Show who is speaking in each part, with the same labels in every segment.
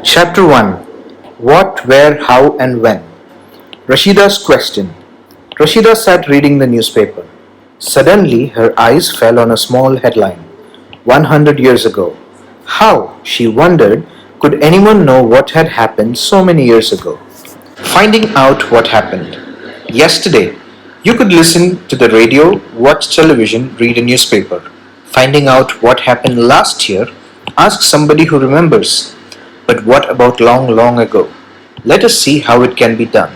Speaker 1: Chapter 1. What, Where, How and When. Rashida's question. Rashida sat reading the newspaper. Suddenly her eyes fell on a small headline. 100 years ago. How, she wondered, could anyone know what had happened so many years ago? Finding out what happened. Yesterday, you could listen to the radio, watch television, read a newspaper. Finding out what happened last year, ask somebody who remembers. But what about long, long ago? Let us see how it can be done.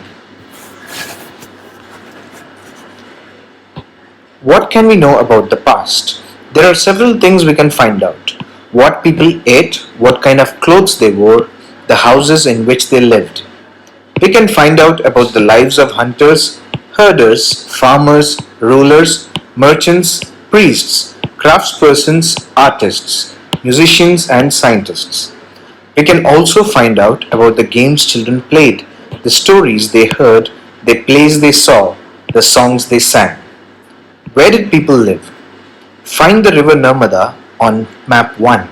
Speaker 1: What can we know about the past? There are several things we can find out. What people ate, what kind of clothes they wore, the houses in which they lived. We can find out about the lives of hunters, herders, farmers, rulers, merchants, priests, craftspersons, artists, musicians, and scientists. We can also find out about the games children played, the stories they heard, the plays they saw, the songs they sang. Where did people live? Find the river Narmada on map 1.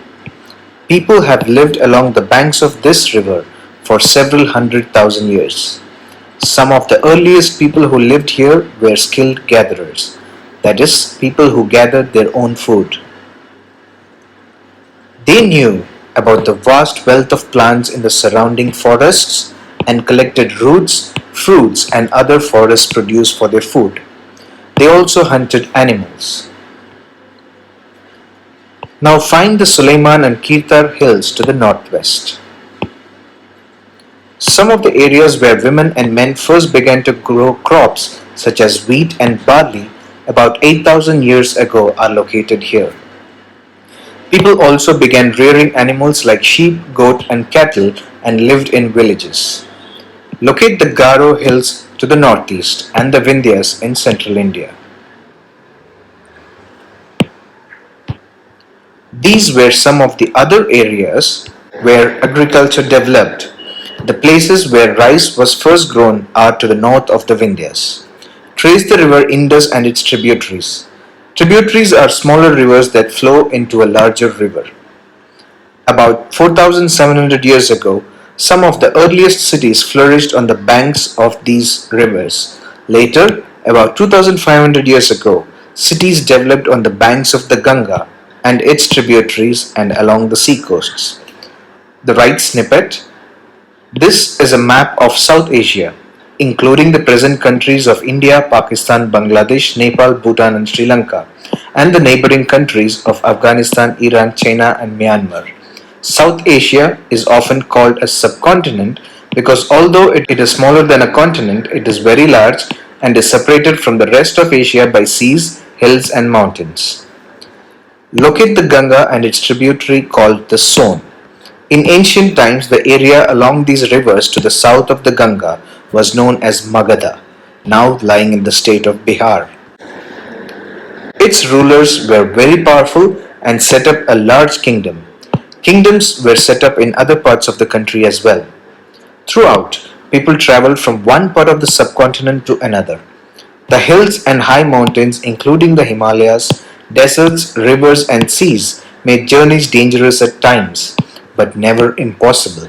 Speaker 1: People have lived along the banks of this river for several 100,000 years. Some of the earliest people who lived here were skilled gatherers, that is, people who gathered their own food. They knew about the vast wealth of plants in the surrounding forests and collected roots, fruits, and other forest produce for their food. They also hunted animals. Now find the Suleiman and Kirtar hills to the northwest. Some of the areas where women and men first began to grow crops such as wheat and barley about 8,000 years ago are located here. People also began rearing animals like sheep, goat and cattle and lived in villages. Locate the Garo hills to the northeast and the Vindhyas in central India. These were some of the other areas where agriculture developed. The places where rice was first grown are to the north of the Vindhyas. Trace the river Indus and its tributaries. Tributaries are smaller rivers that flow into a larger river. About 4,700 years ago, some of the earliest cities flourished on the banks of these rivers. Later, about 2,500 years ago, cities developed on the banks of the Ganga and its tributaries and along the seacoasts. The right snippet. This is a map of South Asia, including the present countries of India, Pakistan, Bangladesh, Nepal, Bhutan and Sri Lanka, and the neighboring countries of Afghanistan, Iran, China and Myanmar. South Asia is often called a subcontinent because although it is smaller than a continent, it is very large and is separated from the rest of Asia by seas, hills and mountains. Locate the Ganga and its tributary called the Son. In ancient times, the area along these rivers to the south of the Ganga was known as Magadha, now lying in the state of Bihar. Its rulers were very powerful and set up a large kingdom. Kingdoms were set up in other parts of the country as well. Throughout, people traveled from one part of the subcontinent to another. The hills and high mountains, including the Himalayas, deserts, rivers and seas, made journeys dangerous at times, but never impossible.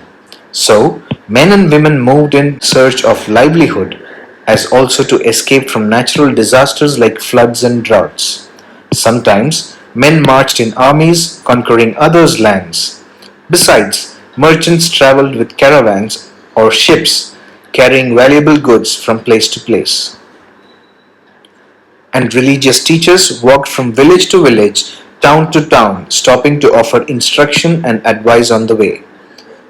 Speaker 1: So, men and women moved in search of livelihood as also to escape from natural disasters like floods and droughts. Sometimes, men marched in armies conquering others' lands. Besides, merchants traveled with caravans or ships carrying valuable goods from place to place. And religious teachers walked from village to village, town to town, stopping to offer instruction and advice on the way.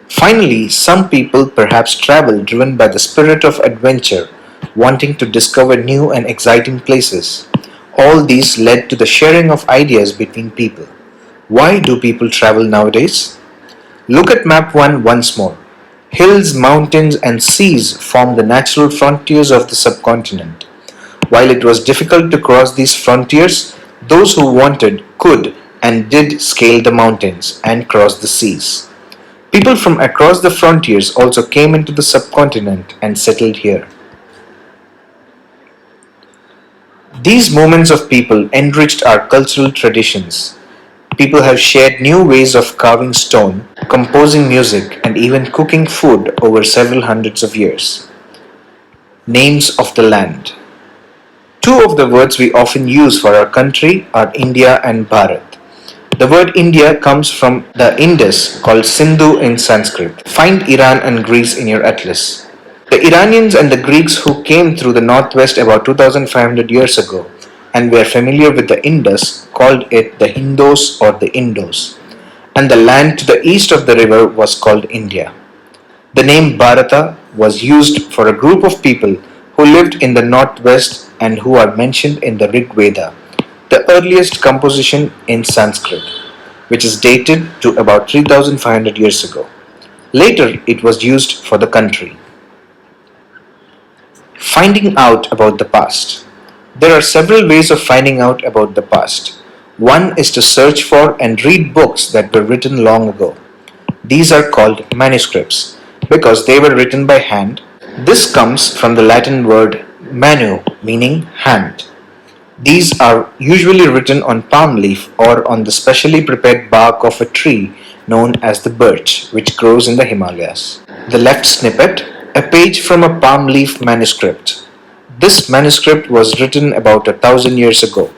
Speaker 1: Finally, some people perhaps traveled driven by the spirit of adventure, wanting to discover new and exciting places. All these led to the sharing of ideas between people. Why do people travel nowadays? Look at map 1 once more. Hills, mountains and seas form the natural frontiers of the subcontinent. While it was difficult to cross these frontiers, those who wanted could and did scale the mountains and cross the seas. People from across the frontiers also came into the subcontinent and settled here. These movements of people enriched our cultural traditions. People have shared new ways of carving stone, composing music, and even cooking food over several hundreds of years. Names of the land. Two of the words we often use for our country are India and Bharat. The word India comes from the Indus, called Sindhu in Sanskrit. Find Iran and Greece in your atlas. The Iranians and the Greeks who came through the northwest about 2500 years ago and were familiar with the Indus called it the Hindos or the Indos, and the land to the east of the river was called India. The name Bharata was used for a group of people who lived in the northwest and who are mentioned in the Rig Veda, the earliest composition in Sanskrit, which is dated to about 3500 years ago. Later, it was used for the country. Finding out about the past. There are several ways of finding out about the past. One is to search for and read books that were written long ago. These are called manuscripts because they were written by hand. This comes from the Latin word manu, meaning hand. These are usually written on palm leaf or on the specially prepared bark of a tree known as the birch, which grows in the Himalayas. The left snippet, a page from a palm leaf manuscript. This manuscript was written about 1000 years ago.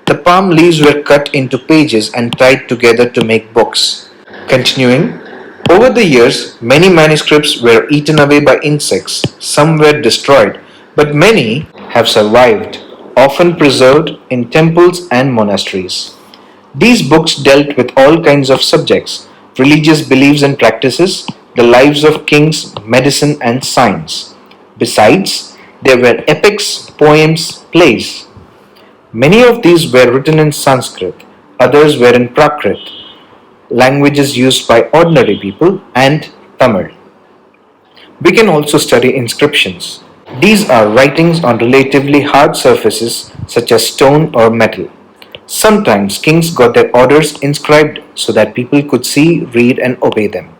Speaker 1: The palm leaves were cut into pages and tied together to make books. Continuing, over the years, many manuscripts were eaten away by insects, some were destroyed, but many have survived, often preserved in temples and monasteries. These books dealt with all kinds of subjects: religious beliefs and practices, the lives of kings, medicine, and science. Besides, there were epics, poems, plays. Many of these were written in Sanskrit, others were in Prakrit, languages used by ordinary people, and Tamil. We can also study inscriptions. These are writings on relatively hard surfaces such as stone or metal. Sometimes kings got their orders inscribed so that people could see, read, and obey them.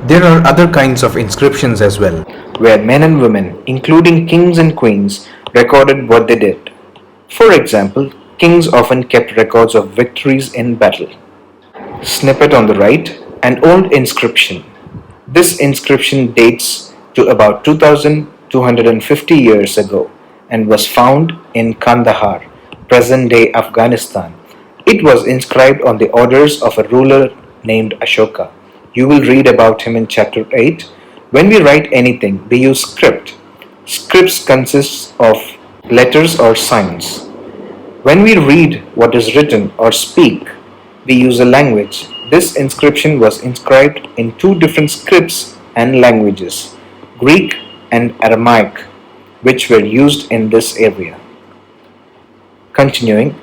Speaker 1: There are other kinds of inscriptions as well, where men and women, including kings and queens, recorded what they did. For example, kings often kept records of victories in battle. Snippet on the right, an old inscription. This inscription dates to about 2250 years ago and was found in Kandahar, present day Afghanistan. It was inscribed on the orders of a ruler named Ashoka. You will read about him in chapter 8. When we write anything, we use script. Scripts consist of letters or signs. When we read what is written or speak, we use a language. This inscription was inscribed in two different scripts and languages, Greek and Aramaic, which were used in this area. Continuing,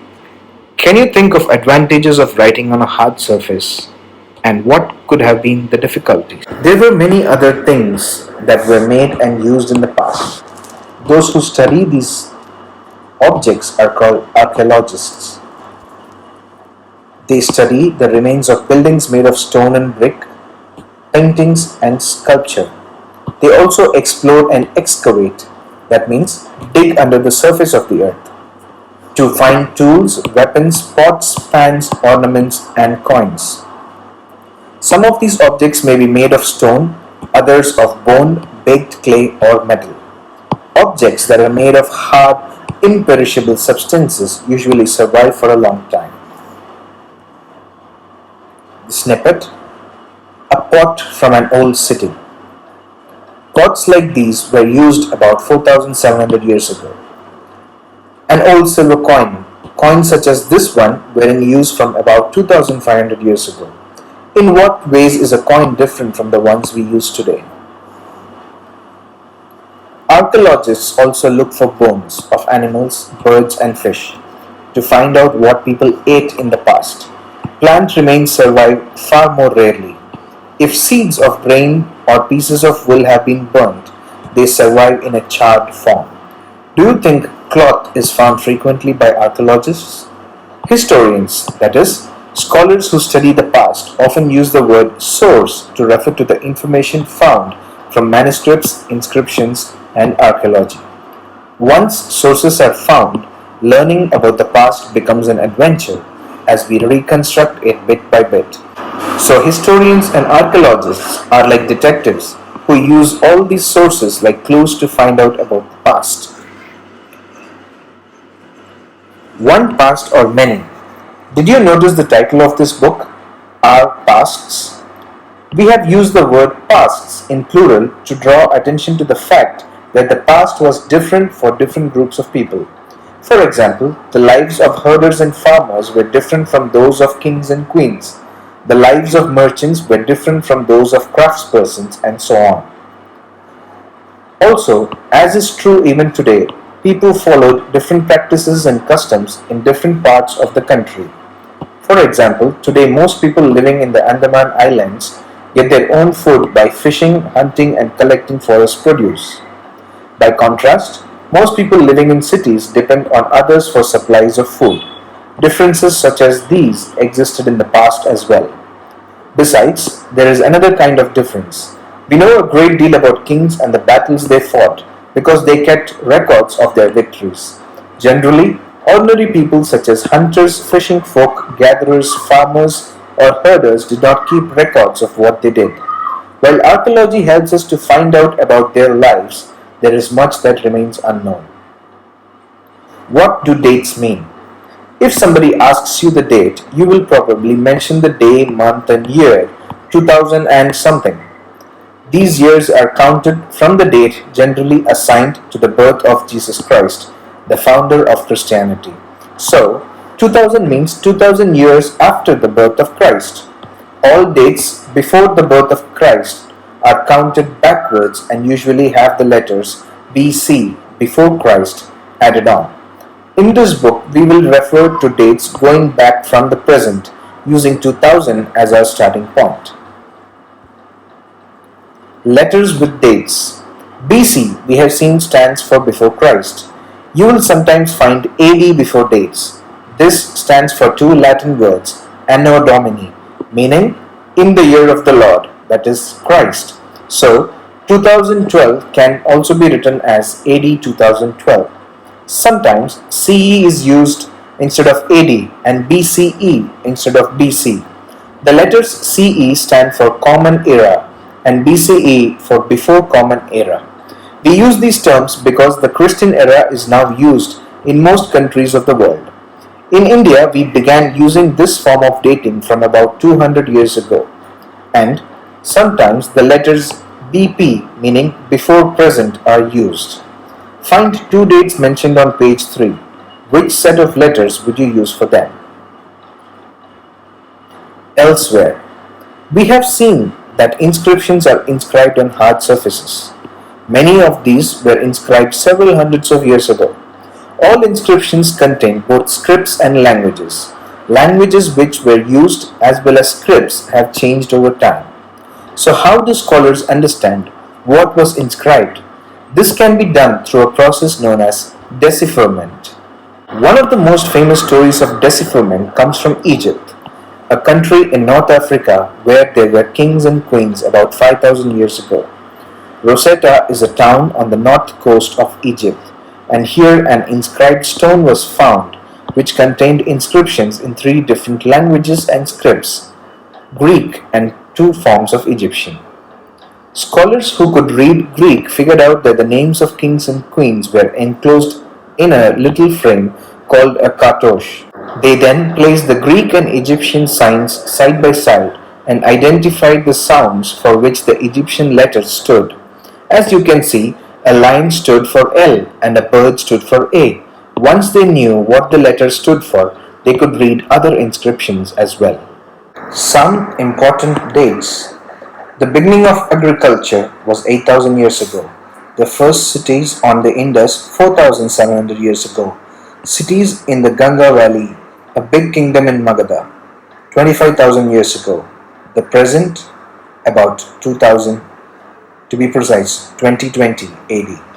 Speaker 1: can you think of advantages of writing on a hard surface? And what could have been the difficulties? There were many other things that were made and used in the past. Those who study these objects are called archaeologists. They study the remains of buildings made of stone and brick, paintings and sculpture. They also explore and excavate, that means dig under the surface of the earth, to find tools, weapons, pots, pans, ornaments, and coins. Some of these objects may be made of stone, others of bone, baked clay, or metal. Objects that are made of hard, imperishable substances usually survive for a long time. The snippet, a pot from an old city. Pots like these were used about 4700 years ago. An old silver coin. Coins such as this one were in use from about 2500 years ago. In what ways is a coin different from the ones we use today? Archaeologists also look for bones of animals, birds, and fish to find out what people ate in the past. Plant remains survive far more rarely. If seeds of grain or pieces of wool have been burnt, they survive in a charred form. Do you think cloth is found frequently by archaeologists? Historians, that is, scholars who study the past, often use the word source to refer to the information found from manuscripts, inscriptions, and archaeology. Once sources are found, learning about the past becomes an adventure. as we reconstruct it bit by bit. So, historians and archaeologists are like detectives who use all these sources like clues to find out about the past. One past or many. Did you notice the title of this book? Our Pasts? We have used the word pasts in plural to draw attention to the fact that the past was different for different groups of people. For example, the lives of herders and farmers were different from those of kings and queens. The lives of merchants were different from those of craftspersons, and so on. Also, as is true even today, people followed different practices and customs in different parts of the country. For example, today most people living in the Andaman Islands get their own food by fishing, hunting, and collecting forest produce. By contrast, most people living in cities depend on others for supplies of food. Differences such as these existed in the past as well. Besides, there is another kind of difference. We know a great deal about kings and the battles they fought because they kept records of their victories. Generally, ordinary people such as hunters, fishing folk, gatherers, farmers, or herders did not keep records of what they did. While archaeology helps us to find out about their lives, there is much that remains unknown. What do dates mean? If somebody asks you the date, you will probably mention the day, month, and year 2000 and something. These years are counted from the date generally assigned to the birth of Jesus Christ, the founder of Christianity. So, 2000 means 2000 years after the birth of Christ. All dates before the birth of Christ are counted backwards and usually have the letters BC, before Christ, added on. In this book, we will refer to dates going back from the present, using 2000 as our starting point. Letters with dates. BC, we have seen, stands for before Christ. You will sometimes find AD before dates. This stands for two Latin words, Anno Domini, meaning in the year of the Lord, that is Christ. So, 2012 can also be written as AD 2012. Sometimes CE is used instead of AD and BCE instead of BC. The letters CE stand for Common Era and BCE for Before Common Era. We use these terms because the Christian era is now used in most countries of the world. In India, we began using this form of dating from about 200 years ago. And sometimes the letters BP, meaning before present, are used. Find two dates mentioned on page 3. Which set of letters would you use for them? Elsewhere. We have seen that inscriptions are inscribed on hard surfaces. Many of these were inscribed several hundreds of years ago. All inscriptions contain both scripts and languages. Languages which were used as well as scripts have changed over time. So how do scholars understand what was inscribed? This can be done through a process known as decipherment. One of the most famous stories of decipherment comes from Egypt, a country in North Africa where there were kings and queens about 5,000 years ago. Rosetta is a town on the north coast of Egypt, and here an inscribed stone was found which contained inscriptions in 3 different languages and scripts, Greek and 2 forms of Egyptian. Scholars who could read Greek figured out that the names of kings and queens were enclosed in a little frame called a taugh. They then placed the Greek and Egyptian signs side by side and identified the sounds for which the Egyptian letters stood. As you can see, a lion stood for L and a bird stood for A. Once they knew what the letters stood for, they could read other inscriptions as well. Some important dates. The beginning of agriculture was 8,000 years ago. The first cities on the Indus 4,700 years ago. Cities in the Ganga Valley, a big kingdom in Magadha, 25,000 years ago. The present, about 2000, to be precise, 2020 AD.